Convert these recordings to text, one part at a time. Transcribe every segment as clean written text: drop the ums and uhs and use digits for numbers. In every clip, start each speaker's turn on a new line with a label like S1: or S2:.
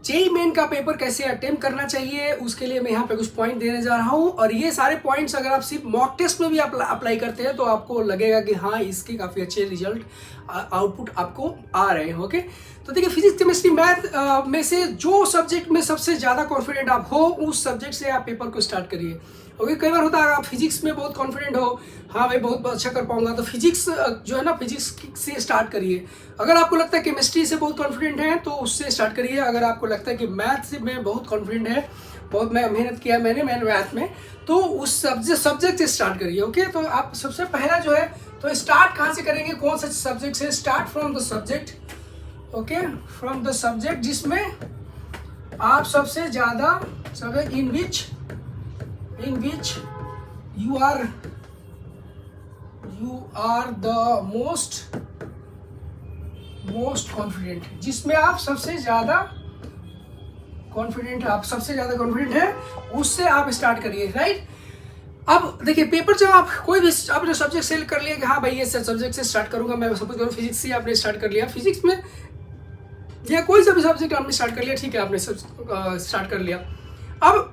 S1: JEE main का paper कैसे attempt करना चाहिए उसके लिए मैं यहाँ पे कुछ पॉइंट देने जा रहा हूँ। और ये सारे पॉइंट्स अगर आप सिर्फ मॉक टेस्ट में भी अप्लाई करते हैं तो आपको लगेगा कि हाँ इसके काफ़ी अच्छे रिजल्ट आउटपुट आपको आ रहे हैं। ओके, तो देखिए फिजिक्स केमिस्ट्री मैथ में से जो सब्जेक्ट में सबसे ज़्यादा कॉन्फिडेंट आप हो उस सब्जेक्ट से आप पेपर को स्टार्ट करिए। ओके, कई बार होता है आप फिजिक्स में बहुत कॉन्फिडेंट हो, हाँ भाई बहुत अच्छा कर पाऊंगा, तो फिजिक्स जो है ना फिजिक्स से स्टार्ट करिए। अगर आपको लगता है केमिस्ट्री से बहुत कॉन्फिडेंट है तो उससे स्टार्ट करिए। अगर आपको लगता है कि मैथ से मैं बहुत कॉन्फिडेंट है, बहुत मैं मेहनत किया मैंने मैथ में, तो उस सब्जेक्ट से स्टार्ट करिए। ओके, तो आप सबसे पहला जो है तो स्टार्ट कहाँ से करेंगे, कौन सा सब्जेक्ट से? Start from the subject. Okay, from the subject जिसमें आप सबसे ज़्यादा subject in which you are the most confident, जिसमें आप सबसे ज़्यादा कॉन्फिडेंट है उससे आप स्टार्ट करिए। राइट, अब देखिए पेपर जब आप कोई भी आपने सब्जेक्ट सेलेक्ट कर लिया कि हाँ भाई ये सब्जेक्ट से स्टार्ट करूंगा, मैं सपोज करूँ फिजिक्स से आपने स्टार्ट कर लिया, फिजिक्स में या कोई सा भी सब्जेक्ट आपने स्टार्ट कर लिया, ठीक है आपने स्टार्ट कर लिया। अब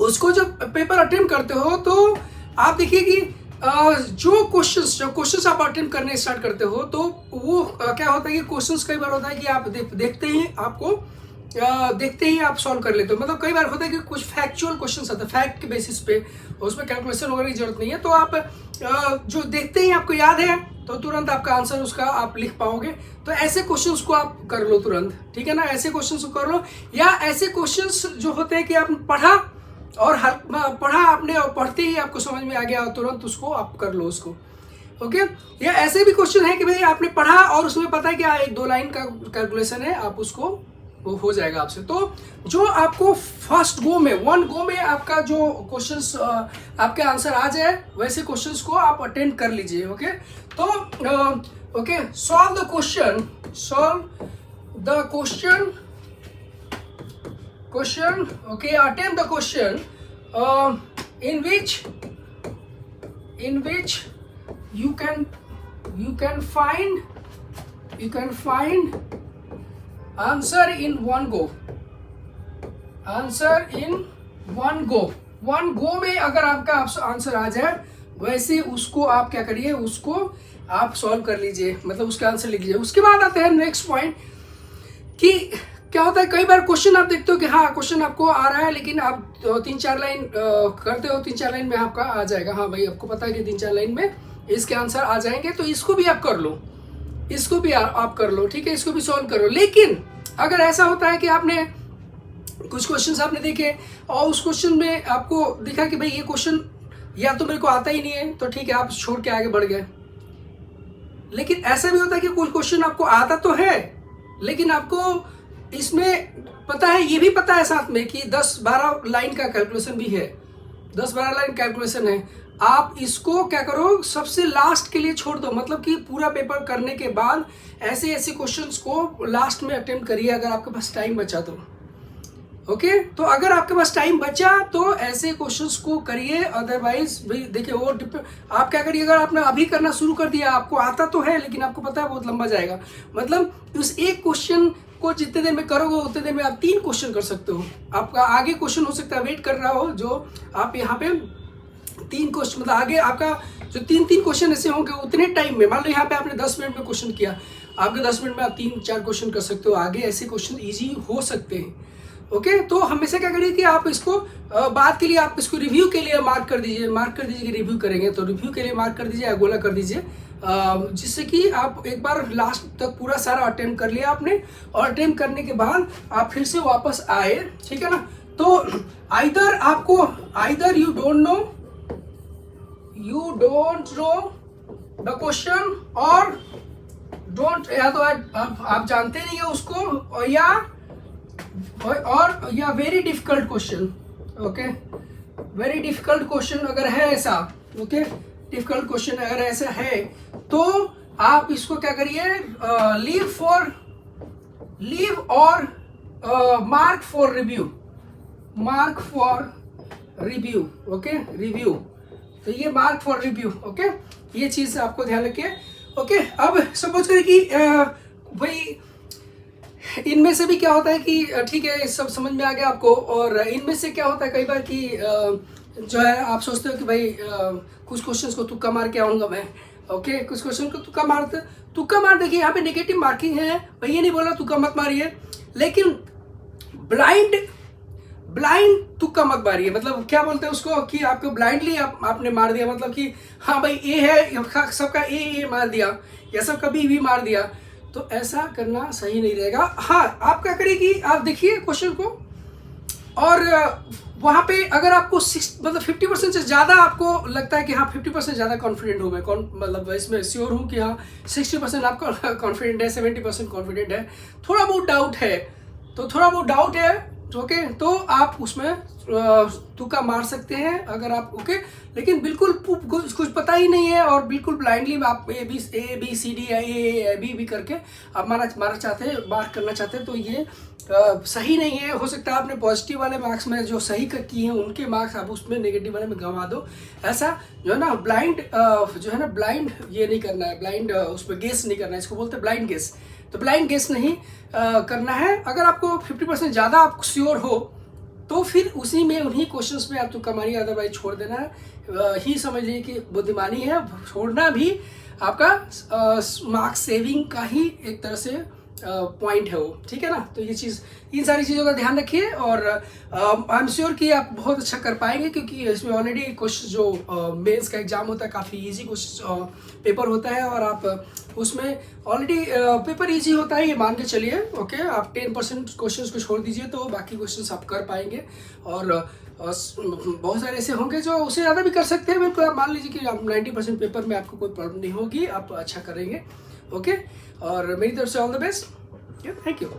S1: उसको जब पेपर अटेम्प्ट करते हो तो आप देखिए कि जो क्वेश्चंस आप अटेम्प्ट करने स्टार्ट करते हो तो वो क्या होता है कि क्वेश्चंस कई बार होता है कि आप देखते ही आप सॉल्व कर लेते हो। मतलब कई बार होता है कि कुछ फैक्चुअल क्वेश्चंस आते हैं फैक्ट के बेसिस पे, उसमें कैलकुलेशन वगैरह की जरूरत नहीं है, तो आप जो देखते ही आपको याद है तो तुरंत आपका आंसर उसका आप लिख पाओगे। तो ऐसे क्वेश्चंस को आप कर लो तुरंत, ठीक है ना, ऐसे क्वेश्चंस को कर लो। या ऐसे क्वेश्चंस जो होते हैं कि आप पढ़ा आपने और पढ़ते ही आपको समझ में आ गया और तुरंत उसको आप कर लो उसको। ओके, या ऐसे भी क्वेश्चन है कि भाई आपने पढ़ा और उसमें पता है कि एक दो लाइन का कैलकुलेशन है, आप उसको वो हो जाएगा आपसे। तो जो आपको फर्स्ट गो में आपका जो क्वेश्चंस आपके आंसर आ जाए वैसे क्वेश्चंस को आप अटेंड कर लीजिए। ओके, तो okay, solve the question, okay, attempt the question in which you can find answer in one go में अगर आपका आंसर आ जाए वैसे उसको आप क्या करिए, उसको आप सॉल्व कर लीजिए, मतलब उसका आंसर लिख लीजिए। उसके बाद आते हैं नेक्स्ट पॉइंट कि क्या होता है कई बार क्वेश्चन आप देखते हो कि हाँ क्वेश्चन आपको आ रहा है लेकिन आप 3-4 लाइन करते हो, 3-4 लाइन में आपका आ जाएगा, हाँ भाई आपको पता है कि 3-4 लाइन में इसके आंसर आ जाएंगे, तो इसको भी आप कर लो, ठीक है, इसको भी सॉल्व करो। लेकिन अगर ऐसा होता है कि आपने कुछ क्वेश्चन आपने देखे और उस क्वेश्चन में आपको दिखा कि भाई ये क्वेश्चन या तो मेरे को आता ही नहीं है, तो ठीक है आप छोड़ के आगे बढ़ गए। लेकिन ऐसा भी होता है कि कुछ क्वेश्चन आपको आता तो है लेकिन आपको इसमें पता है, ये भी पता है साथ में कि 10-12 लाइन का कैलकुलेशन भी है, 10-12 लाइन कैलकुलेशन है। आप इसको क्या करो, सबसे लास्ट के लिए छोड़ दो, मतलब कि पूरा पेपर करने के बाद ऐसे क्वेश्चंस को लास्ट में अटेम्प्ट करिए अगर आपके पास टाइम बचा तो। ओके, तो अगर आपके पास टाइम बचा तो ऐसे क्वेश्चंस को करिए, अदरवाइज भाई देखिए वो आप क्या करिए, अगर आपने अभी करना शुरू कर दिया, आपको आता तो है लेकिन आपको पता है बहुत लंबा जाएगा, मतलब उस एक क्वेश्चन को जितने देर में करोगे उतने देर में आप 3 क्वेश्चन कर सकते हो। आपका आगे क्वेश्चन हो सकता है वेट कर रहा हो, जो आप यहाँ पे 3 क्वेश्चन, मतलब आगे आपका जो 3 क्वेश्चन ऐसे होंगे उतने टाइम में, मान लो यहाँ पे आपने 10 मिनट में क्वेश्चन किया, आपके 10 मिनट में आप 3-4 क्वेश्चन कर सकते हो, आगे ऐसे क्वेश्चन ईजी हो सकते हैं। ओके, तो हमेशा क्या करिए कि आप इसको बाद के लिए आप इसको रिव्यू के लिए मार्क कर दीजिए कि रिव्यू करेंगे, तो रिव्यू के लिए मार्क कर दीजिए या गोला कर दीजिए, जिससे कि आप एक बार लास्ट तक पूरा सारा अटेम्प्ट कर लिया आपने, और अटेम्प्ट करने के बाद आप फिर से वापस आए, ठीक है ना। तो either you don't know the question और या तो आप जानते नहीं है उसको, या very difficult question. Okay, very difficult question अगर है ऐसा, ओके, डिफिकल्ट क्वेश्चन अगर ऐसा है तो आप इसको क्या करिए, लीव और mark for review. Okay, review, तो ये मार्क फॉर रिव्यू। ओके, ये चीज आपको ध्यान रखिए। ओके, अब सपोज करें कि भाई इनमें से भी क्या होता है कि ठीक है, सब समझ में आ गया आपको। और इनमें से क्या होता है कई बार कि जो है आप सोचते हो कि भाई कुछ क्वेश्चंस को तुक्का मार के आऊँगा मैं। ओके, कुछ क्वेश्चन को तुक्का मार देखिए, यहाँ पे नेगेटिव मार्किंग है। भाई ये नहीं बोला तुक्का मत मारिए, लेकिन ब्लाइंड तुक्का मत मारिए। मतलब क्या बोलते हैं उसको कि आपको ब्लाइंडली आपने मार दिया, मतलब कि हाँ भाई ए है, सबका ए मार दिया या सबका बी मार दिया, तो ऐसा करना सही नहीं रहेगा। हाँ, आप क्या करिए कि आप देखिए क्वेश्चन को, और वहाँ पे अगर आपको मतलब 50% से ज़्यादा आपको लगता है कि हाँ 50% ज़्यादा कॉन्फिडेंट हूँ मैं, मतलब इसमें श्योर हूँ कि हाँ 60% आपका कॉन्फिडेंट है, 70% कॉन्फिडेंट है, थोड़ा बहुत डाउट है, ओके, तो आप उसमें तुक्का मार सकते हैं अगर आप, ओके। लेकिन बिल्कुल कुछ पता ही नहीं है और बिल्कुल ब्लाइंडली आप ए बी सी डी या ए बी करके आप मार्क करना चाहते हैं, तो ये सही नहीं है। हो सकता है आपने पॉजिटिव वाले मार्क्स में जो सही किए हैं उनके मार्क्स आप उसमें नेगेटिव वाले में गंवा दो। ऐसा जो है ना ब्लाइंड ये नहीं करना है, ब्लाइंड उसमें गेस नहीं करना है, इसको बोलते हैं ब्लाइंड गेस। तो ब्लाइंड गेस नहीं करना है। अगर आपको 50% ज़्यादा आप श्योर हो तो फिर उसी में उन्हीं क्वेश्चंस में आप तुक्का मारिए, अदरवाइज छोड़ देना है ही समझ लीजिए कि बुद्धिमानी है। छोड़ना भी आपका मार्क्स सेविंग का ही एक तरह से पॉइंट है वो, ठीक है ना। तो ये चीज़, इन सारी चीज़ों का ध्यान रखिए और आई एम श्योर कि आप बहुत अच्छा कर पाएंगे, क्योंकि इसमें ऑलरेडी कुछ जो मेंस का एग्जाम होता है काफ़ी इजी कुछ पेपर होता है, और आप उसमें ऑलरेडी पेपर इजी होता है ये मान के चलिए, ओके। आप 10% क्वेश्चंस को छोड़ दीजिए तो बाकी क्वेश्चंस आप कर पाएंगे, और बहुत सारे ऐसे होंगे जो उससे ज़्यादा भी कर सकते हैं। बिल्कुल आप मान लीजिए कि आप 90% पेपर में आपको कोई प्रॉब्लम नहीं होगी, आप अच्छा करेंगे, ओके। और मेरी तरफ से all the best, thank you.